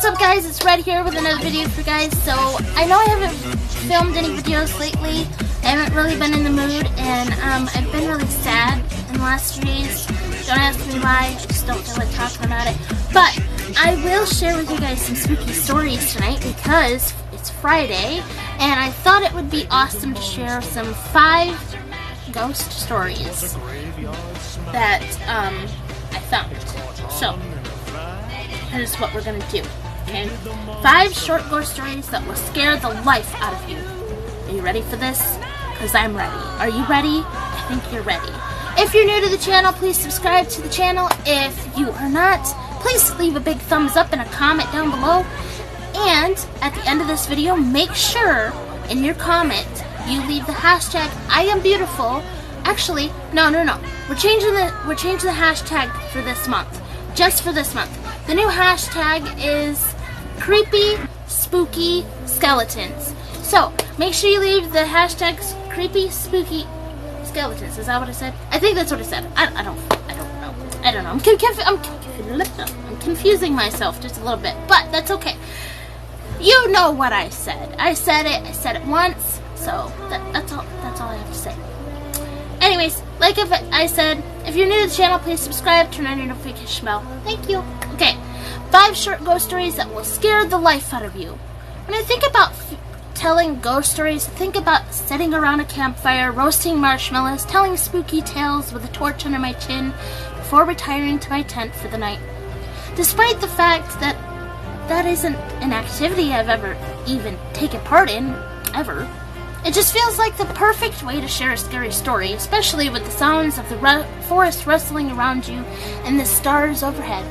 What's up, guys? It's Red here with another video for you guys. So I know I haven't filmed any videos lately. I haven't really been in the mood, and I've been really sad in the last few days. Don't ask me why, I just don't feel like talking about it. But I will share with you guys some spooky stories tonight because it's Friday, and I thought it would be awesome to share some 5 ghost stories that I found. So here's what we're gonna do. Okay, 5 short ghost stories that will scare the life out of you. Are you ready for this? Because I'm ready. Are you ready? I think you're ready. If you're new to the channel, please subscribe to the channel. If you are not, please leave a big thumbs up and a comment down below. And at the end of this video, make sure in your comment you leave the hashtag I am beautiful. Actually, no. We're changing the hashtag for this month. Just for this month. The new hashtag is creepy spooky skeletons. So make sure you leave the hashtag creepy spooky skeletons. Is that what I said? I think that's what I said. I don't know. I'm confusing myself just a little bit, but that's okay. You know what I said. I said it once, so that's all I have to say. Anyways, like I said, if you're new to the channel, please subscribe, turn on your notification bell. Thank you. Okay, 5 short ghost stories that will scare the life out of you. When I think about telling ghost stories, think about sitting around a campfire, roasting marshmallows, telling spooky tales with a torch under my chin before retiring to my tent for the night. Despite the fact that that isn't an activity I've ever even taken part in, ever, it just feels like the perfect way to share a scary story, especially with the sounds of the forest rustling around you and the stars overhead.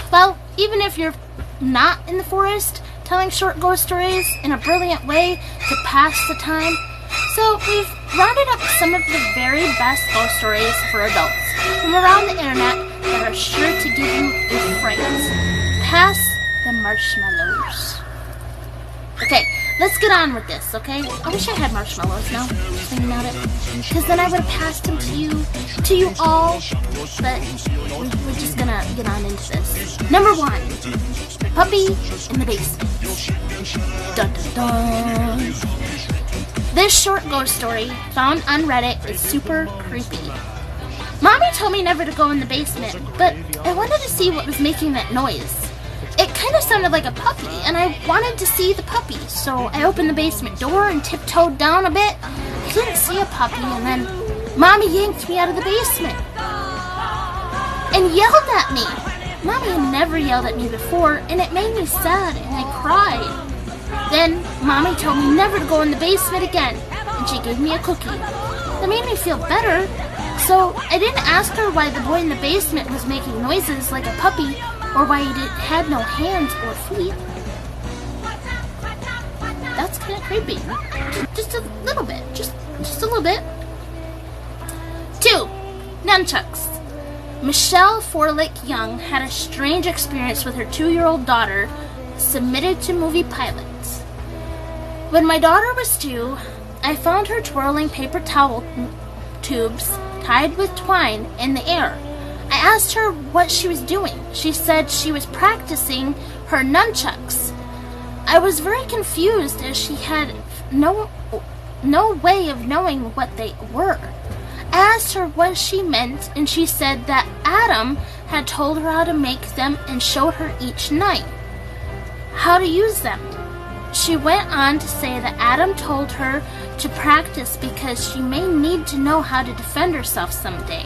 Well, even if you're not in the forest, telling short ghost stories in a brilliant way to pass the time. So we've rounded up some of the very best ghost stories for adults from around the internet that are sure to give you a fright. Pass the marshmallows. Okay, let's get on with this, okay? I wish I had marshmallows now, just thinking about it. Because then I would have passed them to you all. But we're just gonna get on into this. Number 1, puppy in the basement. Dun dun dun. This short ghost story, found on Reddit, is super creepy. Mommy told me never to go in the basement, but I wanted to see what was making that noise. It kind of sounded like a puppy, and I wanted to see the puppy, so I opened the basement door and tiptoed down a bit. I didn't see a puppy, and then Mommy yanked me out of the basement and yelled at me. Mommy had never yelled at me before, and it made me sad, and I cried. Then Mommy told me never to go in the basement again, and she gave me a cookie. That made me feel better, so I didn't ask her why the boy in the basement was making noises like a puppy, or why he had no hands or feet. That's kind of creepy. Just a little bit. Just a little bit. 2. Nunchucks. Michelle Forlick Young had a strange experience with her 2-year-old daughter, submitted to movie pilots. When my daughter was 2, I found her twirling paper towel tubes tied with twine in the air. I asked her what she was doing. She said she was practicing her nunchucks. I was very confused as she had no way of knowing what they were. I asked her what she meant, and she said that Adam had told her how to make them and showed her each night how to use them. She went on to say that Adam told her to practice because she may need to know how to defend herself someday.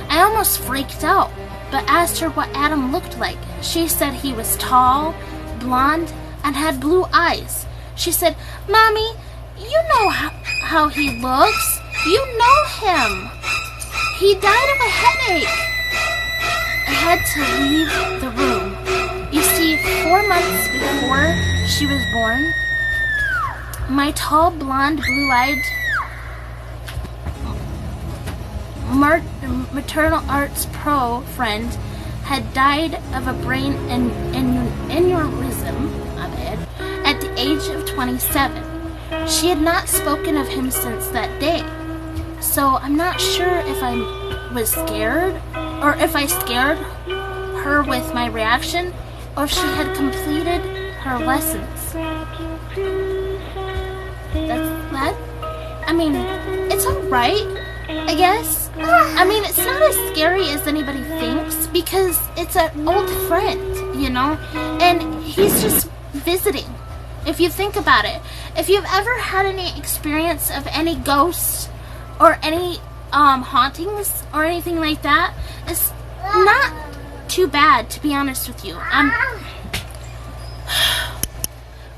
I almost freaked out, but asked her what Adam looked like. She said he was tall, blonde, and had blue eyes. She said, Mommy, you know how he looks. You know him. He died of a headache. I had to leave the room. You see, 4 months before she was born, my tall, blonde, blue-eyed martial arts pro friend had died of a brain aneurysm at the age of 27. She had not spoken of him since that day. So I'm not sure if I was scared or if I scared her with my reaction, or if she had completed her lessons. That? I mean, it's alright, I guess. I mean, it's not as scary as anybody thinks because it's an old friend, you know? And he's just visiting. If you think about it, if you've ever had any experience of any ghosts or any hauntings or anything like that, it's not too bad, to be honest with you.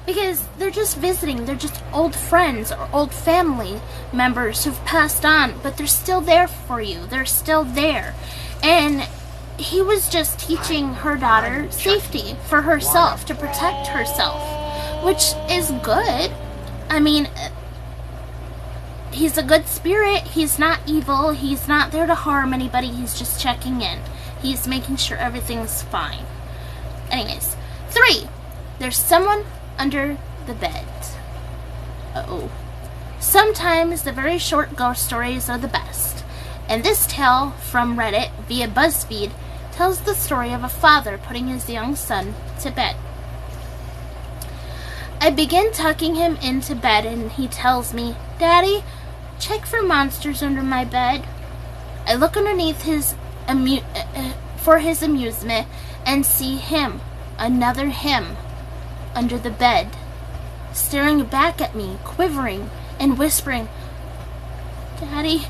Because they're just visiting. They're just old friends or old family members who've passed on, but they're still there for you. They're still there. And he was just teaching her daughter safety for herself, to protect herself, which is good. I mean, he's a good spirit. He's not evil. He's not there to harm anybody. He's just checking in. He's making sure everything's fine. Anyways, 3. There's someone under the bed. Uh-oh. Sometimes the very short ghost stories are the best. And this tale from Reddit via BuzzFeed tells the story of a father putting his young son to bed. I begin tucking him into bed and he tells me, "Daddy, check for monsters under my bed." I look underneath for his amusement and see him, another him, under the bed, staring back at me, quivering and whispering, "Daddy,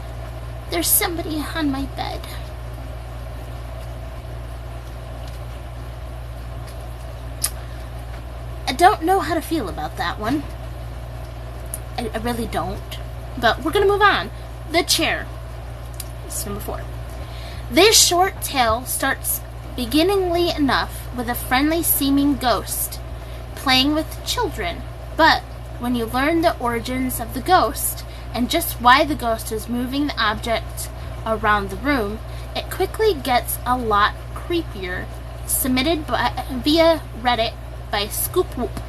there's somebody on my bed." I don't know how to feel about that one. I really don't. But we're going to move on. The chair. This is number 4. This short tale starts beginningly enough with a friendly seeming ghost playing with children. But when you learn the origins of the ghost and just why the ghost is moving the object around the room, it quickly gets a lot creepier. Submitted via Reddit by Scoop Whoop.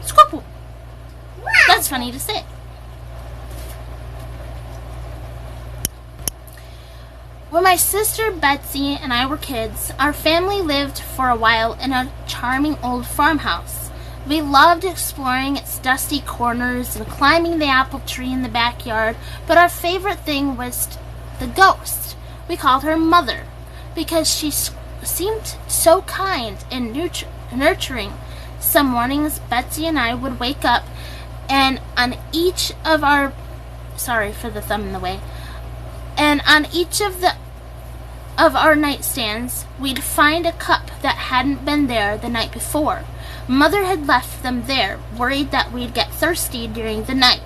Scoop Whoop. That's funny to say. When my sister Betsy and I were kids, our family lived for a while in a charming old farmhouse. We loved exploring its dusty corners and climbing the apple tree in the backyard, but our favorite thing was the ghost. We called her Mother because she seemed so kind and nurturing. Some mornings, Betsy and I would wake up, and on each of our... Sorry for the thumb in the way. And on each of our nightstands, we'd find a cup that hadn't been there the night before. Mother had left them there, worried that we'd get thirsty during the night.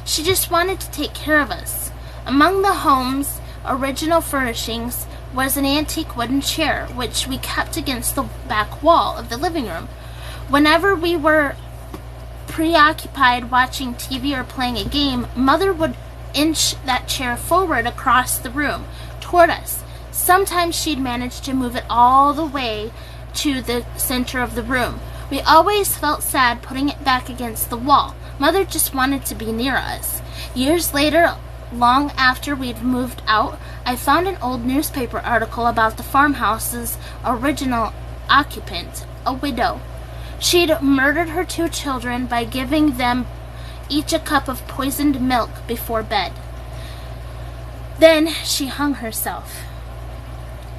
She just wanted to take care of us. Among the home's original furnishings was an antique wooden chair, which we kept against the back wall of the living room. Whenever we were preoccupied watching TV or playing a game, Mother would inch that chair forward across the room toward us. Sometimes she'd manage to move it all the way to the center of the room. We always felt sad putting it back against the wall. Mother just wanted to be near us. Years later, long after we'd moved out, I found an old newspaper article about the farmhouse's original occupant, a widow. She'd murdered her 2 children by giving them each a cup of poisoned milk before bed. Then she hung herself.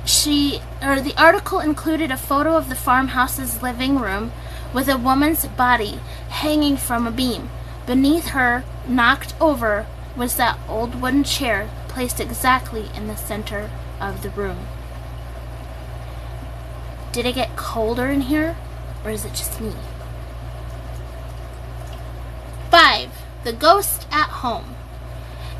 The article included a photo of the farmhouse's living room with a woman's body hanging from a beam. Beneath her, knocked over, was that old wooden chair placed exactly in the center of the room. Did it get colder in here, or is it just me? 5. The Ghost at Home.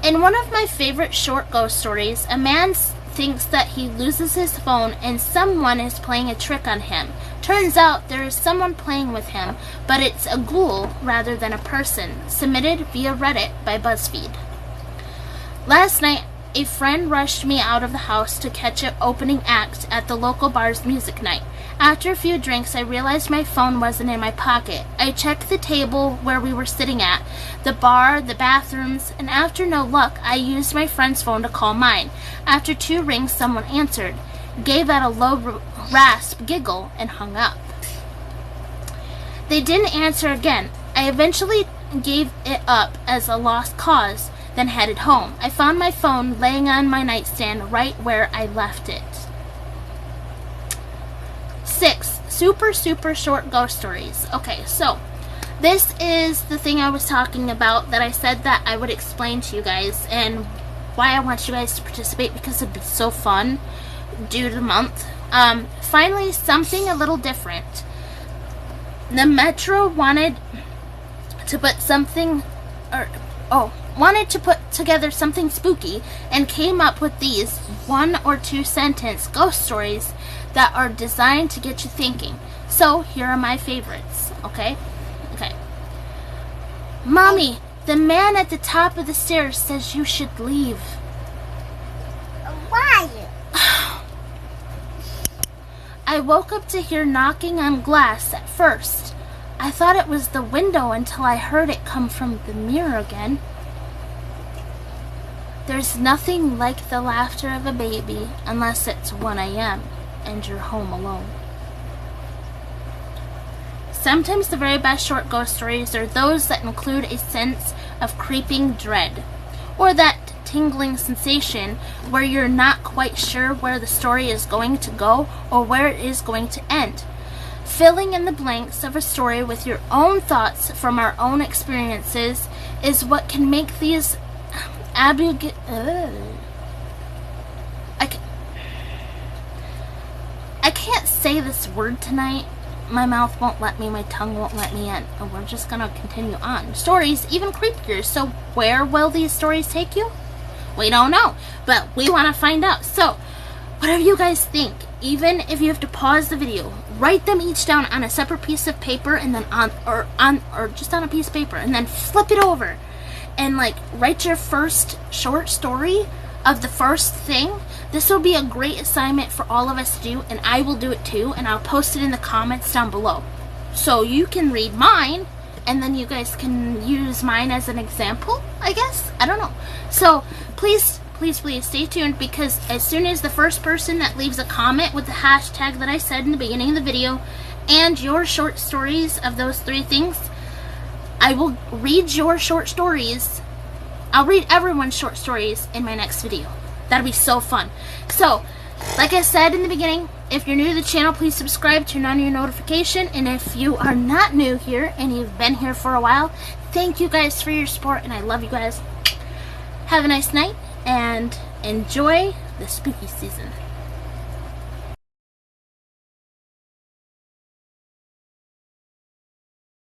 In one of my favorite short ghost stories, a man thinks that he loses his phone and someone is playing a trick on him. Turns out there is someone playing with him, but it's a ghoul rather than a person. Submitted via Reddit by BuzzFeed. Last night, a friend rushed me out of the house to catch an opening act at the local bar's music night. After a few drinks, I realized my phone wasn't in my pocket. I checked the table where we were sitting at, the bar, the bathrooms, and after no luck, I used my friend's phone to call mine. After 2 rings, someone answered, gave out a low rasp giggle, and hung up. They didn't answer again. I eventually gave it up as a lost cause, then headed home. I found my phone laying on my nightstand right where I left it. 6. Super short ghost stories. Okay, so this is the thing I was talking about that I said that I would explain to you guys, and why I want you guys to participate, because it'd be so fun due to the month. Finally, something a little different. The Metro wanted to put together something spooky and came up with these 1 or 2 sentence ghost stories that are designed to get you thinking. So here are my favorites. Okay. Mommy, the man at the top of the stairs says you should leave. Why? I woke up to hear knocking on glass at first. I thought it was the window until I heard it come from the mirror again. There's nothing like the laughter of a baby unless it's 1 a.m. and you're home alone. Sometimes the very best short ghost stories are those that include a sense of creeping dread, or that tingling sensation where you're not quite sure where the story is going to go or where it is going to end. Filling in the blanks of a story with your own thoughts from our own experiences is what can make these I can't say this word tonight. My mouth won't let me, my tongue won't let me in. And we're just gonna continue on. Stories even creepier. So where will these stories take you? We don't know, but we want to find out. So whatever you guys think, even if you have to pause the video, write them each down on a separate piece of paper, and then or just on a piece of paper, and then flip it over and like write your first short story of the first thing. This will be a great assignment for all of us to do, and I will do it too, and I'll post it in the comments down below. So you can read mine, and then you guys can use mine as an example, I guess. I don't know. So please stay tuned, because as soon as the first person that leaves a comment with the hashtag that I said in the beginning of the video and your short stories of those 3 things, I will read your short stories. I'll read everyone's short stories in my next video. That'll be so fun. So, like I said in the beginning, if you're new to the channel, please subscribe, turn on your notification, and if you are not new here and you've been here for a while, thank you guys for your support, and I love you guys. Have a nice night, and enjoy the spooky season.